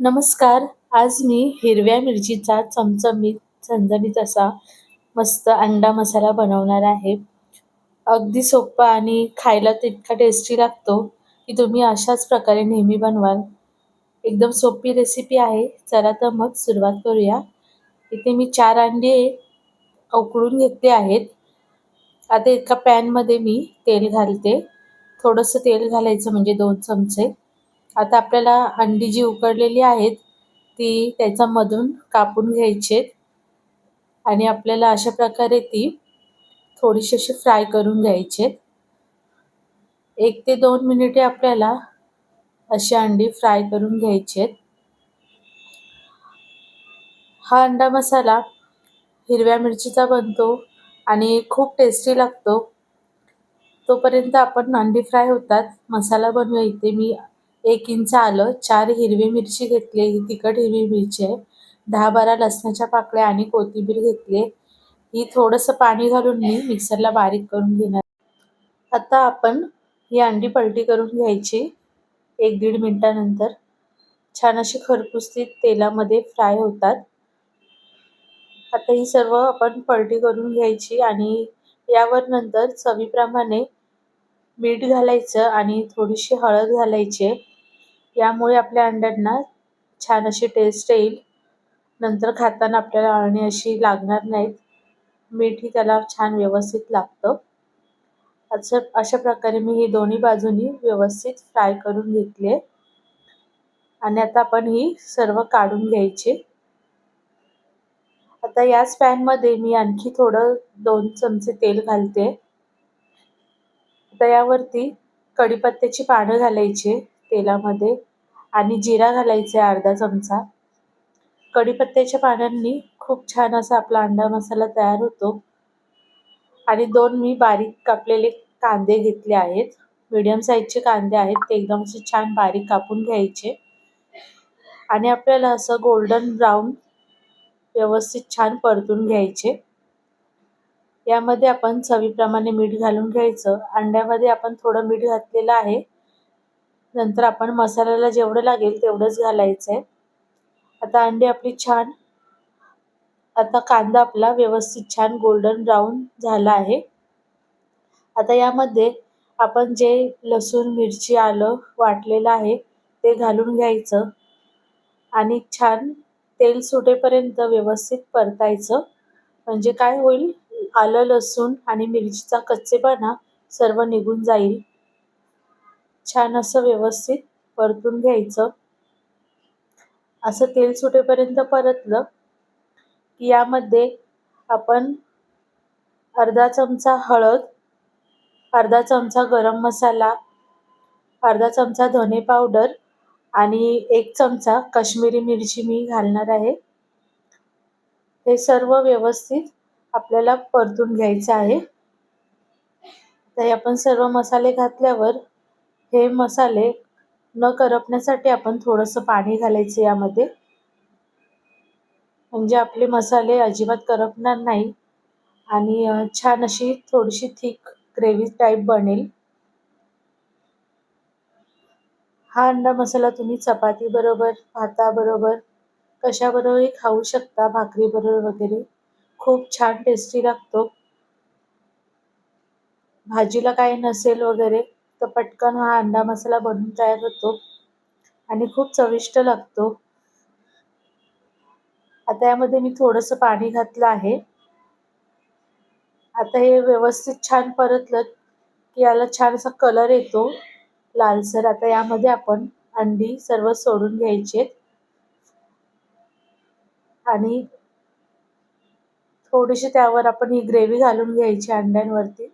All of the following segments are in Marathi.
नमस्कार. आज मी हिरव्या मिरचीचा चमचमीत, झणझणीत असा मस्त अंडा मसाला बनवणार आहे. अगदी सोप्पा आणि खायला तितका टेस्टी लागतो, की तुम्ही अशाच प्रकारे नेहमी बनवाल. एकदम सोपी रेसिपी आहे. चला तर मग सुरुवात करूया. इथे मी 4 अंडे उकडून घेतले आहेत. आता एका पॅनमध्ये मी तेल घालते. थोडंसं तेल घालायचं म्हणजे 2 चमचे. आता आपल्याला अंडी जी उकडलेली आहेत, ती त्याच्यामधून कापून घ्यायची आहेत आणि आपल्याला अशा प्रकारे ती थोडीशी अशी फ्राय करून घ्यायची आहेत. 1 ते 2 मिनिटे आपल्याला अशी अंडी फ्राय करून घ्यायची आहेत. हा अंडा मसाला हिरव्या मिरचीचा बनतो आणि खूप टेस्टी लागतो. तोपर्यंत आपण अंडी फ्राय होतात. मसाला बनवूया. इथे मी 1 इंच आलं, 4 हिरवी मिरची घेतली, ही तिखट हिरवी मिरची आहे. 10-12 लसणाच्या पाकळ्या आणि कोथिंबीर घेतली आहे. ही थोडंसं पाणी घालून मी मिक्सरला बारीक करून घेणार. आता आपण ही अंडी पलटी करून घ्यायची 1-1.5 मिनिटानंतर. छान अशी खरपूसतीत तेलामध्ये फ्राय होतात. आता ही सर्व आपण पलटी करून घ्यायची आणि यावर नंतर चवीप्रमाणे मीठ घालायचं आणि थोडीशी हळद घालायची आहे. यामुळे आपल्या अंड्यांना छान अशी टेस्ट येईल. नंतर खाताना आपल्याला अळणी अशी लागणार नाहीत. मीठही त्याला छान व्यवस्थित लागतं. अशा प्रकारे मी ही दोन्ही बाजूनी व्यवस्थित फ्राय करून घेतली आहे आणि आता आपण ही सर्व काढून घ्यायची. आता याच पॅनमध्ये मी आणखी थोडं 2 चमचे तेल घालते. आता यावरती कढीपत्त्याची पानं घालायची तेलामध्ये आणि जिरा घालायचा आहे अर्धा चमचा. कढीपत्त्याच्या पानांनी खूप छान असा आपला अंडा मसाला तयार होतो. आणि 2 मी बारीक कापलेले कांदे घेतले आहेत. मीडियम साईजचे कांदे आहेत. ते एकदम असे छान बारीक कापून घ्यायचे आणि आपल्याला असं गोल्डन ब्राऊन व्यवस्थित छान परतून घ्यायचे. यामध्ये आपण चवीप्रमाणे मीठ घालून घ्यायचं. अंड्यामध्ये आपण थोडं मीठ घातलेलं आहे. नंतर आपण मसाल्याला जेवढं लागेल तेवढंच घालायचं आहे. आता अंडी आपली छान आता कांदा आपला व्यवस्थित छान गोल्डन ब्राऊन झाला आहे. आता यामध्ये आपण जे लसूण, मिरची, आलं वाटलेलं आहे ते घालून घ्यायचं आणि छान तेल सुटेपर्यंत व्यवस्थित परतायचं. म्हणजे काय होईल, आलं, लसूण आणि मिरचीचा कच्चेपणा सर्व निघून जाईल. छान असं व्यवस्थित परतून घ्यायचं. असं तेल सुटेपर्यंत परतलं की यामध्ये आपण अर्धा चमचा हळद, अर्धा चमचा गरम मसाला, अर्धा चमचा धने पावडर आणि 1 चमचा काश्मीरी मिरची मी घालणार आहे. हे सर्व व्यवस्थित आपल्याला परतून घ्यायचं आहे. तर हे आपण सर्व मसाले घातल्यावर हे मसाले न करपण्यासाठी आपण थोडंसं पाणी घालायचं यामध्ये. म्हणजे आपले मसाले अजिबात करपणार नाही आणि छान अशी थोडीशी थिक ग्रेव्ही टाईप बनेल. हा अंडा मसाला तुम्ही चपातीबरोबर, भाताबरोबर कशाबरोबरही खाऊ शकता, भाकरीबरोबर वगैरे. खूप छान टेस्टी लागतो. भाजीला काही नसेल वगैरे तर पटकन हा अंडा मसाला बनून तयार होतो आणि खूप चविष्ट लागतो. आता यामध्ये मी थोडंसं पाणी घातलं आहे. आता हे व्यवस्थित छान परतलं की याला छान असा कलर येतो लालसर. आता यामध्ये आपण अंडी सर्व सोडून घ्यायची आणि थोडीशी त्यावर आपण ही ग्रेव्ही घालून घ्यायची अंड्यांवरती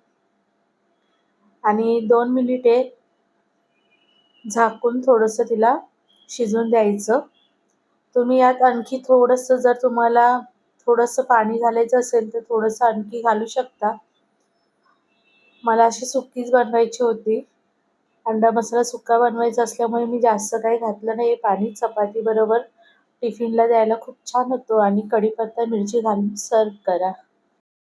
आणि 2 मिनिटे झाकून थोडंसं तिला शिजून द्यायचं. तुम्ही यात आणखी थोडंसं जर तुम्हाला थोडंसं पाणी घालायचं असेल तर थोडंसं आणखी घालू शकता. मला अशी सुक्कीच बनवायची होती. अंडा मसाला सुक्का बनवायचा असल्यामुळे मी जास्त काही घातलं नाही. पाणी चपातीबरोबर टिफिनला द्यायला खूप छान होतो आणि कढीपत्ता, मिरची घालून सर्व्ह करा.